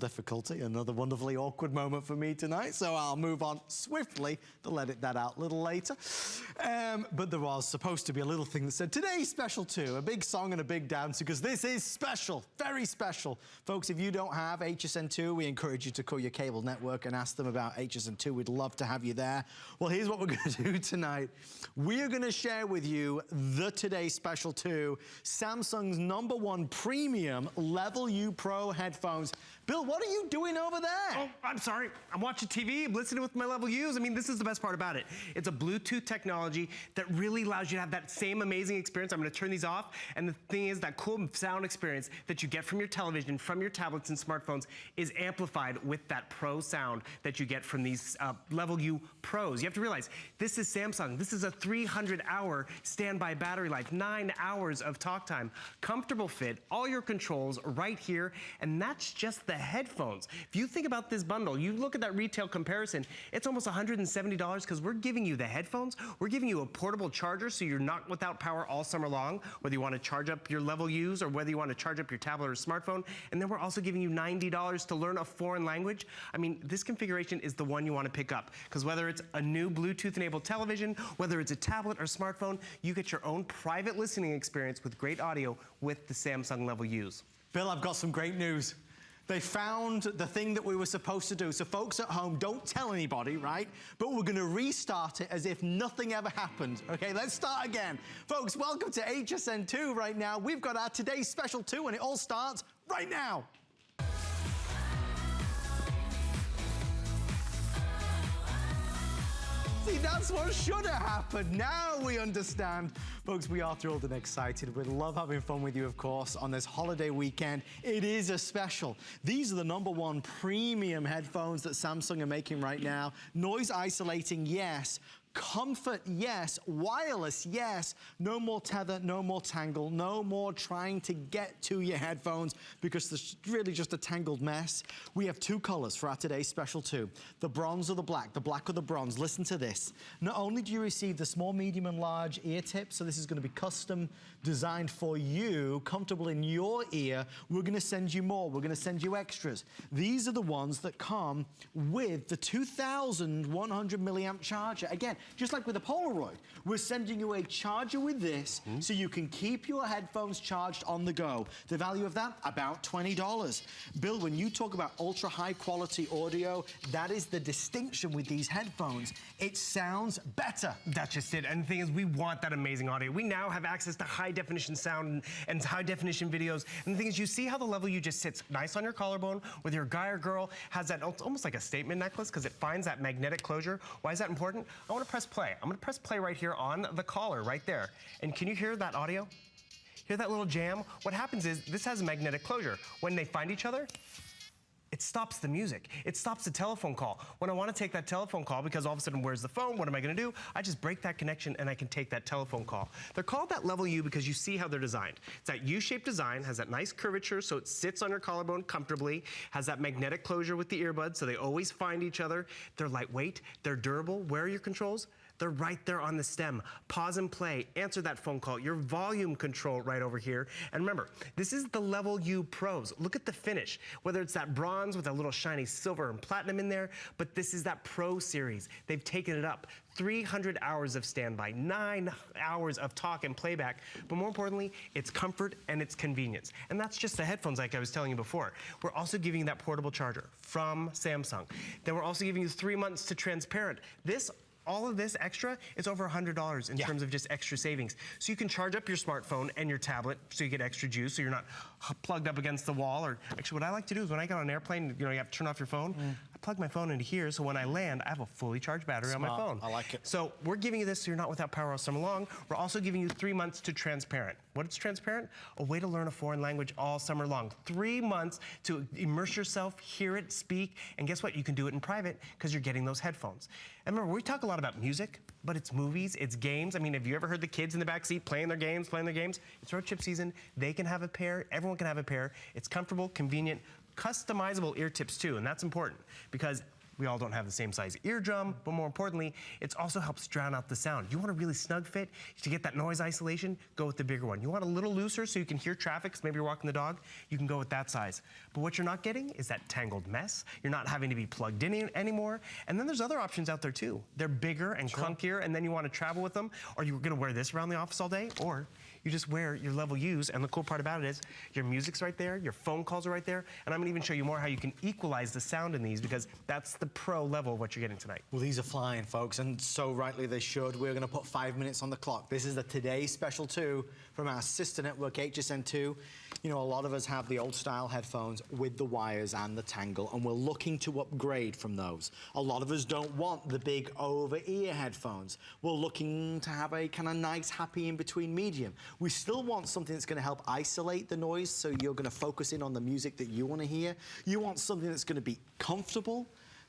Difficulty, another wonderfully awkward moment for me tonight, so I'll move on swiftly to let it that out a little later. But there was supposed to be a little thing that said, today's special too, a big song and a big dance, because this is special, very special. Folks, if you don't have HSN2, we encourage you to call your cable network and ask them about HSN2. We'd love to have you there. Well, here's what we're going to do tonight. We're going to share with you the Today's Special 2, Samsung's #1 premium Level U Pro headphones. Bill, what are you doing over there? Oh, I'm sorry. I'm watching TV. I'm listening with my Level U's. I mean, this is the best part about it. It's a Bluetooth technology that really allows you to have that same amazing experience. I'm going to turn these off. And the thing is, that cool sound experience that you get from your television, from your tablets and smartphones is amplified with that pro sound that you get from these Level U Pros. You have to realize, this is Samsung. This is a 300-hour standby battery life, 9 hours of talk time, comfortable fit, all your controls right here, and that's just the headphones. If you think about this bundle, you look at that retail comparison, it's almost $170 because we're giving you the headphones, we're giving you a portable charger so you're not without power all summer long, whether you want to charge up your Level U's or whether you want to charge up your tablet or smartphone, and then we're also giving you $90 to learn a foreign language. I mean, this configuration is the one you want to pick up because whether it's a new Bluetooth-enabled television, whether it's a tablet or smartphone, you get your own private listening experience with great audio with the Samsung Level U's. Bill, I've got some great news. They found the thing that we were supposed to do. So folks at home, don't tell anybody, right? But we're gonna restart it as if nothing ever happened. Okay, let's start again. Folks, welcome to HSN2 right now. We've got our Today's Special 2 and it all starts right now. See, that's what should have happened. Now we understand. Folks, we are thrilled and excited. We love having fun with you, of course, on this holiday weekend. It is a special. These are the #1 premium headphones that Samsung are making right now. Noise isolating, yes. Comfort, yes. Wireless, yes. No more tether, no more tangle, no more trying to get to your headphones because there's really just a tangled mess. We have 2 colors for our Today's Special 2. The bronze or the black or the bronze. Listen to this. Not only do you receive the small, medium, and large ear tips, so this is going to be custom designed for you, comfortable in your ear, we're going to send you more. We're going to send you extras. These are the ones that come with the 2,100 milliamp charger. Again, just like with a Polaroid, we're sending you a charger with this so you can keep your headphones charged on the go. The value of that, about $20. Bill, when you talk about ultra high quality audio, that is the distinction with these headphones. It sounds better. That's just it. And the thing is, we want that amazing audio. We now have access to high definition sound and high definition videos. And the thing is, you see how the Level U just sits nice on your collarbone, whether your guy or girl has that, it's almost like a statement necklace because it finds that magnetic closure. Why is that important? I want to press play. I'm going to press play right here on the collar right there. And can you hear that audio? Hear that little jam? What happens is this has a magnetic closure. When they find each other, it stops the music. It stops the telephone call. When I want to take that telephone call, because all of a sudden, where's the phone? What am I going to do? I just break that connection and I can take that telephone call. They're called that Level U because you see how they're designed. It's that U-shaped design, has that nice curvature so it sits on your collarbone comfortably, has that magnetic closure with the earbuds so they always find each other. They're lightweight, they're durable. Where are your controls? They're right there on the stem. Pause and play, answer that phone call, your volume control right over here. And remember, this is the Level U Pros. Look at the finish, whether it's that bronze with a little shiny silver and platinum in there, but this is that Pro series. They've taken it up. 300 hours of standby, 9 hours of talk and playback, but more importantly, it's comfort and it's convenience. And that's just the headphones like I was telling you before. We're also giving you that portable charger from Samsung. Then we're also giving you 3 months to transparent. All of this extra is over $100 in terms of just extra savings. So you can charge up your smartphone and your tablet so you get extra juice so you're not plugged up against the wall. Or actually what I like to do is when I get on an airplane, you know, you have to turn off your phone. I plug my phone into here so when I land, I have a fully charged battery on my phone. I like it. So we're giving you this so you're not without power all summer long. We're also giving you 3 months to transparent. What is transparent? A way to learn a foreign language all summer long. 3 months to immerse yourself, hear it, speak, and guess what? You can do it in private because you're getting those headphones. And remember, we talk a lot about music, but it's movies, it's games. I mean, have you ever heard the kids in the back seat playing their games? It's road trip season. They can have a pair. Everyone can have a pair. It's comfortable, convenient, customizable ear tips too, and that's important because we all don't have the same size eardrum, but more importantly, it also helps drown out the sound. You want a really snug fit to get that noise isolation, go with the bigger one. You want a little looser so you can hear traffic, because maybe you're walking the dog, you can go with that size. But what you're not getting is that tangled mess. You're not having to be plugged in anymore. And then there's other options out there too. They're bigger and clunkier, and then you want to travel with them, or you're gonna wear this around the office all day, or you just wear your level U's, and the cool part about it is your music's right there, your phone calls are right there, and I'm gonna even show you more how you can equalize the sound in these, because that's the pro level of what you're getting tonight. Well, these are flying, folks, and so rightly they should. We're gonna put 5 minutes on the clock. This is the Today Special 2 from our sister network, HSN2. You know, a lot of us have the old style headphones with the wires and the tangle, and we're looking to upgrade from those. A lot of us don't want the big over-ear headphones. We're looking to have a kind of nice, happy in-between medium. We still want something that's gonna help isolate the noise, so you're gonna focus in on the music that you wanna hear. You want something that's gonna be comfortable,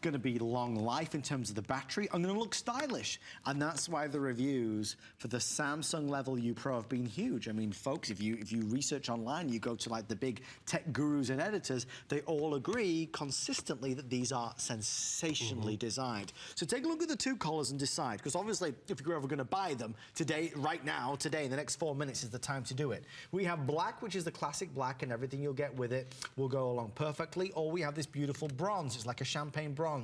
going to be long life in terms of the battery, and going to look stylish. And that's why the reviews for the Samsung Level U Pro have been huge. I mean, folks, if you research online, you go to like the big tech gurus and editors, they all agree consistently that these are sensationally designed. So take a look at the two colors and decide, because obviously if you're ever going to buy them today, right now, today, in the next 4 minutes is the time to do it. We have black, which is the classic black, and everything you'll get with it will go along perfectly, or we have this beautiful bronze. It's like a champagne bronze.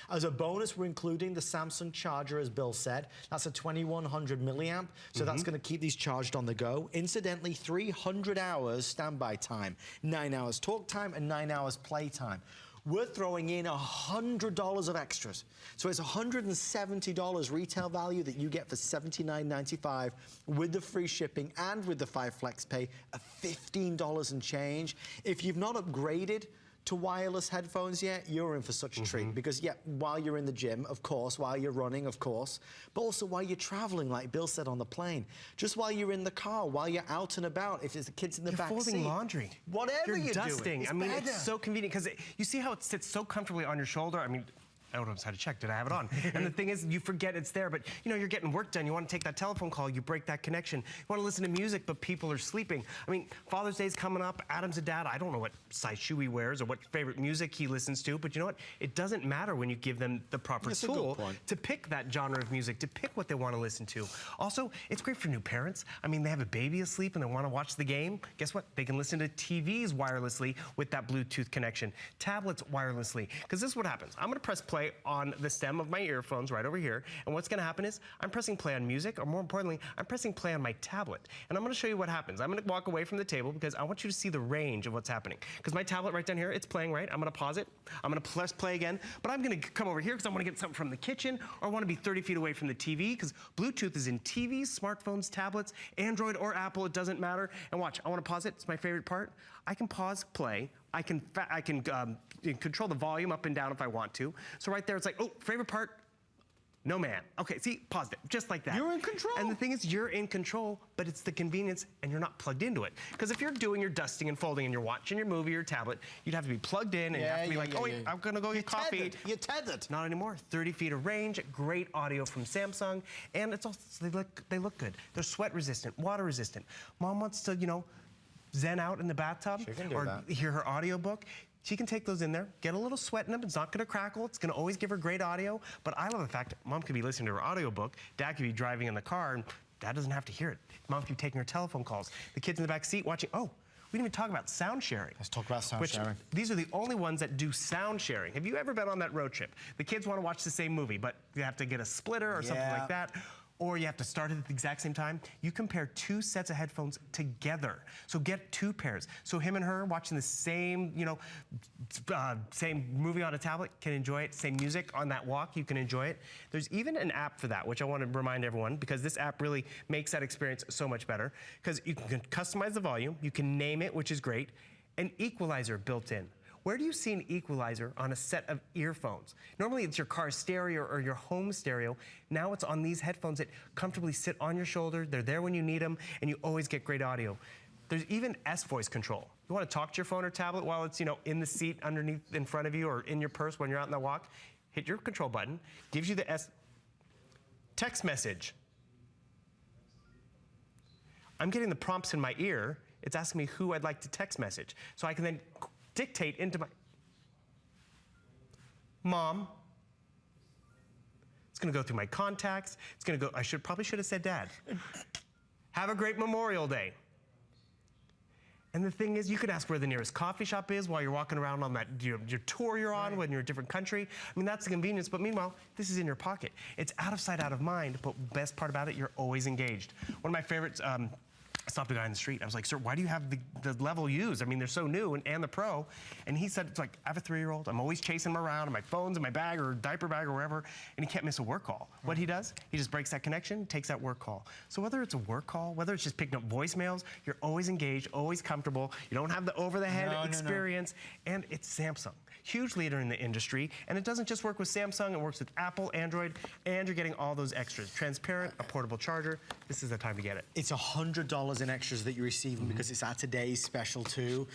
As a bonus, we're including the Samsung charger, as Bill said. That's a 2100 milliamp, so that's going to keep these charged on the go. Incidentally, 300 hours standby time, 9 hours talk time, and 9 hours play time. We're throwing in $100 of extras. So it's $170 retail value that you get for $79.95 with the free shipping and with the 5 Flex Pay of $15 and change. If you've not upgraded to wireless headphones yet, you're in for such a treat, because yeah, while you're in the gym, of course, while you're running, of course, but also while you're traveling, like Bill said, on the plane, just while you're in the car, while you're out and about, if there's the kids in the back seat. You're folding laundry. Whatever you're dusting. doing. I mean, it's so convenient, because you see how it sits so comfortably on your shoulder? I mean, I don't know how to check. Did I have it on? And the thing is, you forget it's there, but you know, you're getting work done. You want to take that telephone call, you break that connection. You want to listen to music, but people are sleeping. I mean, Father's Day's coming up. Adam's a dad. I don't know what size shoe he wears or what favorite music he listens to, but you know what? It doesn't matter when you give them the proper tool to pick that genre of music, to pick what they want to listen to. Also, it's great for new parents. I mean, they have a baby asleep and they want to watch the game. Guess what? They can listen to TVs wirelessly with that Bluetooth connection, tablets wirelessly, because this is what happens. I'm going to press play on the stem of my earphones right over here, and what's going to happen is I'm pressing play on music, or more importantly, I'm pressing play on my tablet, and I'm going to show you what happens. I'm going to walk away from the table because I want you to see the range of what's happening. Because my tablet right down here, it's playing, right? I'm going to pause it. I'm going to press play again, but I'm going to come over here because I want to get something from the kitchen, or I want to be 30 feet away from the TV, because Bluetooth is in TVs, smartphones, tablets, Android or Apple, it doesn't matter. And watch, I want to pause it. It's my favorite part. I can pause play. I can control the volume up and down if I want to. So right there, it's like, oh, favorite part, no man. Okay, see, paused it, just like that. You're in control. And the thing is, you're in control, but it's the convenience, and you're not plugged into it. Because if you're doing your dusting and folding and you're watching your movie or tablet, you'd have to be plugged in, and you have to be like, oh, wait, I'm gonna go get coffee. You're tethered. Not anymore. 30 feet of range, great audio from Samsung, and it's also, they look good. They're sweat resistant, water resistant. Mom wants to, you know, zen out in the bathtub or hear her audiobook. She can take those in there, get a little sweat in them. It's not going to crackle. It's going to always give her great audio. But I love the fact that Mom could be listening to her audiobook, Dad could be driving in the car, and Dad doesn't have to hear it. Mom could be taking her telephone calls. The kids in the back seat watching. Oh, we didn't even talk about sound sharing. Let's talk about sound sharing. These are the only ones that do sound sharing. Have you ever been on that road trip? The kids want to watch the same movie, but you have to get a splitter or something like that. Or you have to start it at the exact same time. You compare 2 sets of headphones together. So get 2 pairs. So him and her watching the same, you know, same movie on a tablet can enjoy it. Same music on that walk, you can enjoy it. There's even an app for that, which I want to remind everyone, because this app really makes that experience so much better. Because you can customize the volume, you can name it, which is great. An equalizer built in. Where do you see an equalizer on a set of earphones? Normally it's your car stereo or your home stereo. Now it's on these headphones that comfortably sit on your shoulder. They're there when you need them, and you always get great audio. There's even S-voice control. You want to talk to your phone or tablet while it's, you know, in the seat underneath in front of you or in your purse when you're out on the walk. Hit your control button, gives you the text message. I'm getting the prompts in my ear. It's asking me who I'd like to text message. So I can then dictate into my Mom, It's gonna go through my contacts. It's gonna go, probably should have said Dad. Have a great Memorial Day. And the thing is, you could ask where the nearest coffee shop is while you're walking around on that your tour you're on when you're in a different country. I mean, that's the convenience, but meanwhile, this is in your pocket. It's out of sight, out of mind, but best part about it, you're always engaged. One of my favorites, I stopped a guy in the street. I was like, sir, why do you have the level used? I mean, they're so new, and the Pro. And he said, it's like, I have a 3-year-old. I'm always chasing him around, and my phone's in my bag or diaper bag or wherever, and he can't miss a work call. What he does, he just breaks that connection, takes that work call. So whether it's a work call, whether it's just picking up voicemails, you're always engaged, always comfortable. You don't have the over-the-head experience, and it's Samsung. Huge leader in the industry, and it doesn't just work with Samsung, it works with Apple, Android, and you're getting all those extras. Transparent, a portable charger. This is the time to get it. It's $100 in extras that you're receiving because it's our today's special too.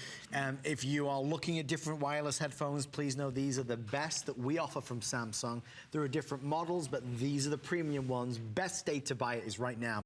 If you are looking at different wireless headphones, please know these are the best that we offer from Samsung. There are different models, but these are the premium ones. Best day to buy it is right now.